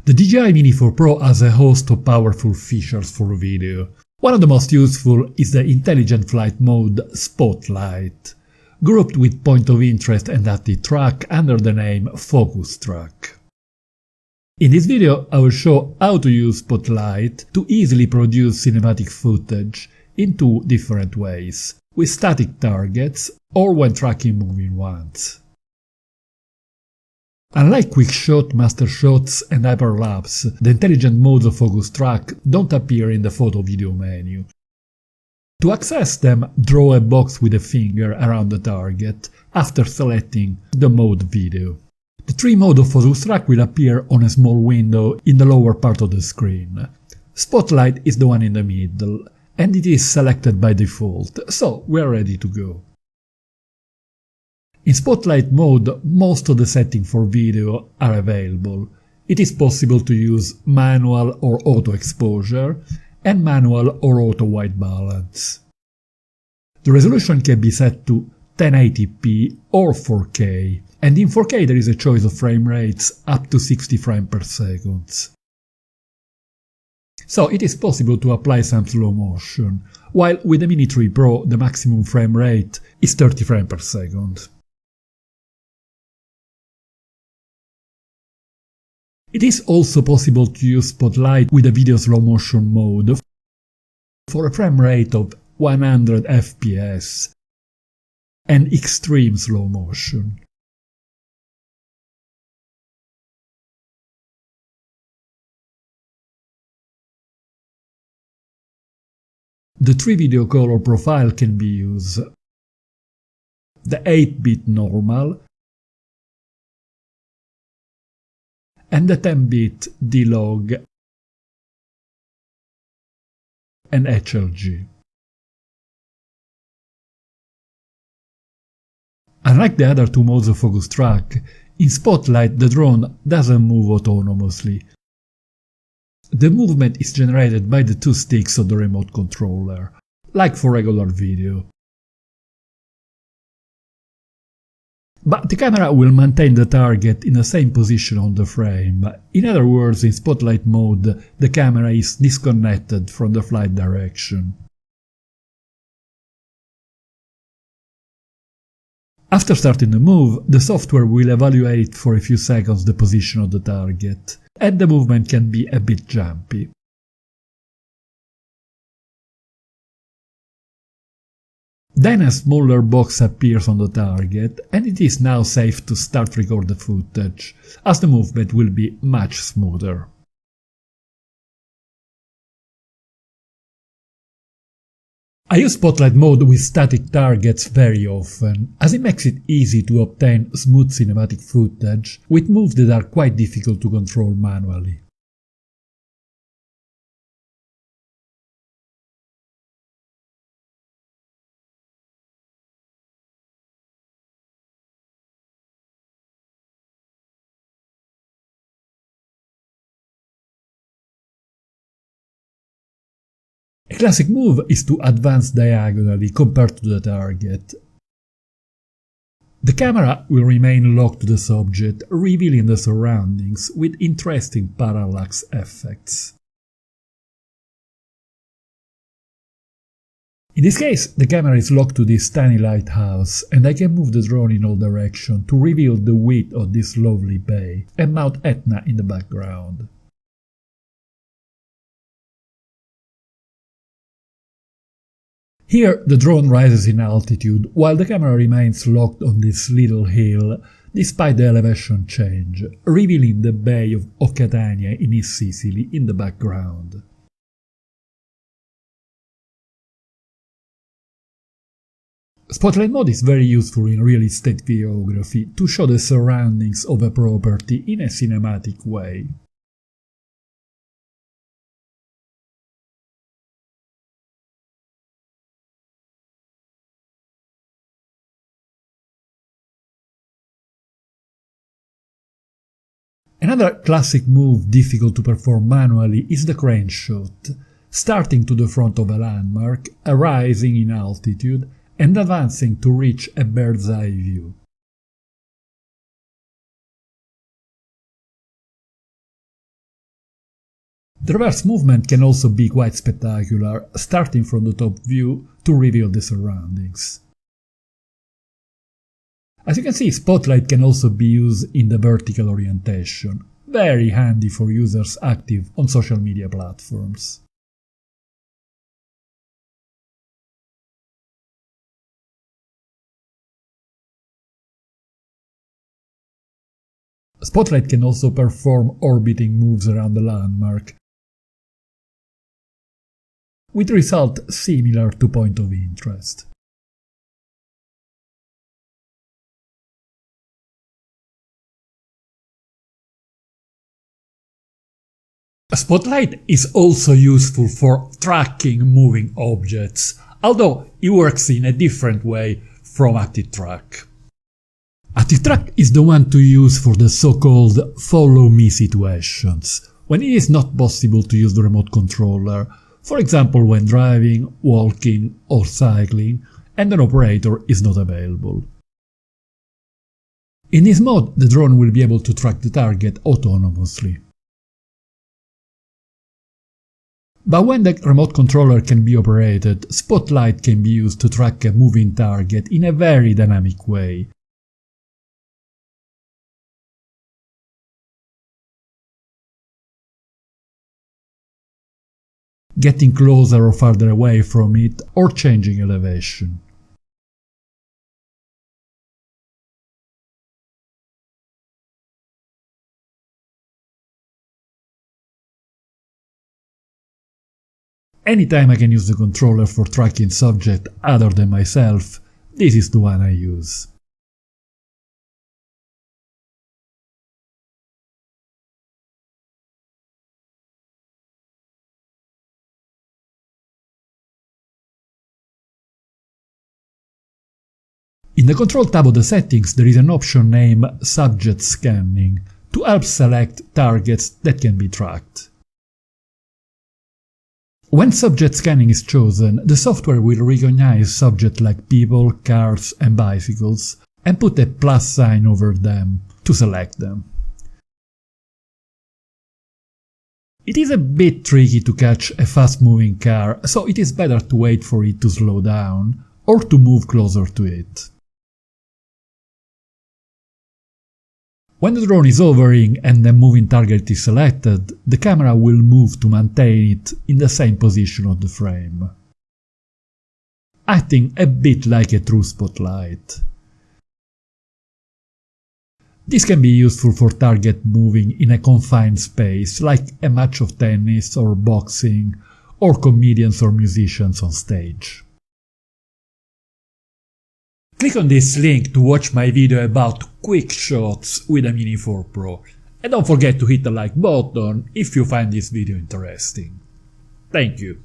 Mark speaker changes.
Speaker 1: The DJi Mini 4 Pro has a host of powerful features for video. One of the most useful is the intelligent flight mode Spotlight, grouped with point of interest and active track under the name Focus Track. In this video I will show how to use Spotlight to easily produce cinematic footage in two different ways, with static targets or when tracking moving ones. Unlike quickshot, master shots and hyperlapse, the intelligent modes of focus track don't appear in the photo-video menu. To access them, draw a box with a finger around the target after selecting the mode video. The three modes of focus track will appear on a small window in the lower part of the screen. Spotlight is the one in the middle, and it is selected by default, so we are ready to go. In Spotlight mode, most of the settings for video are available. It is possible to use manual or auto exposure and manual or auto white balance. The resolution can be set to 1080p or 4K, and in 4K there is a choice of frame rates up to 60 frames per second. So it is possible to apply some slow motion, while with the Mini 3 Pro the maximum frame rate is 30 frames per second. It is also possible to use Spotlight with a video slow motion mode for a frame rate of 100 fps and extreme slow motion. The 3-video color profile can be used: the 8-bit normal and the 10-bit D-Log and HLG. Unlike the other two modes of focus track, in Spotlight the drone doesn't move autonomously. The movement is generated by the two sticks of the remote controller, like for regular video. But the camera will maintain the target in the same position on the frame. In other words, in Spotlight mode, the camera is disconnected from the flight direction. After starting the move, the software will evaluate for a few seconds the position of the target, and the movement can be a bit jumpy. Then a smaller box appears on the target, and it is now safe to start record the footage, as the movement will be much smoother. I use Spotlight mode with static targets very often, as it makes it easy to obtain smooth cinematic footage with moves that are quite difficult to control manually. A classic move is to advance diagonally compared to the target. The camera will remain locked to the subject, revealing the surroundings with interesting parallax effects. In this case, the camera is locked to this tiny lighthouse, and I can move the drone in all directions to reveal the width of this lovely bay and Mount Etna in the background. Here the drone rises in altitude, while the camera remains locked on this little hill despite the elevation change, revealing the bay of Catania in East Sicily in the background. Spotlight mode is very useful in real estate videography to show the surroundings of a property in a cinematic way. Another classic move difficult to perform manually is the crane shot, starting to the front of a landmark, rising in altitude, and advancing to reach a bird's eye view. The reverse movement can also be quite spectacular, starting from the top view to reveal the surroundings. As you can see, Spotlight can also be used in the vertical orientation, very handy for users active on social media platforms. Spotlight can also perform orbiting moves around the landmark, with result similar to point of interest. A spotlight is also useful for tracking moving objects, although it works in a different way from Active Track. Active Track is the one to use for the so-called follow me situations, when it is not possible to use the remote controller, for example when driving, walking or cycling, and an operator is not available. In this mode, the drone will be able to track the target autonomously. But when the remote controller can be operated, Spotlight can be used to track a moving target in a very dynamic way. Getting closer or farther away from it, or changing elevation. Anytime I can use the controller for tracking subject other than myself, this is the one I use. In the Control tab of the settings there is an option named Subject Scanning to help select targets that can be tracked. When subject scanning is chosen, the software will recognize subjects like people, cars and bicycles and put a plus sign over them to select them. It is a bit tricky to catch a fast-moving car, so it is better to wait for it to slow down or to move closer to it. When the drone is hovering and the moving target is selected, the camera will move to maintain it in the same position of the frame, acting a bit like a true spotlight. This can be useful for target moving in a confined space, like a match of tennis or boxing, or comedians or musicians on stage. Click on this link to watch my video about quick shots with a Mini 4 Pro, and don't forget to hit the like button if you find this video interesting. Thank you.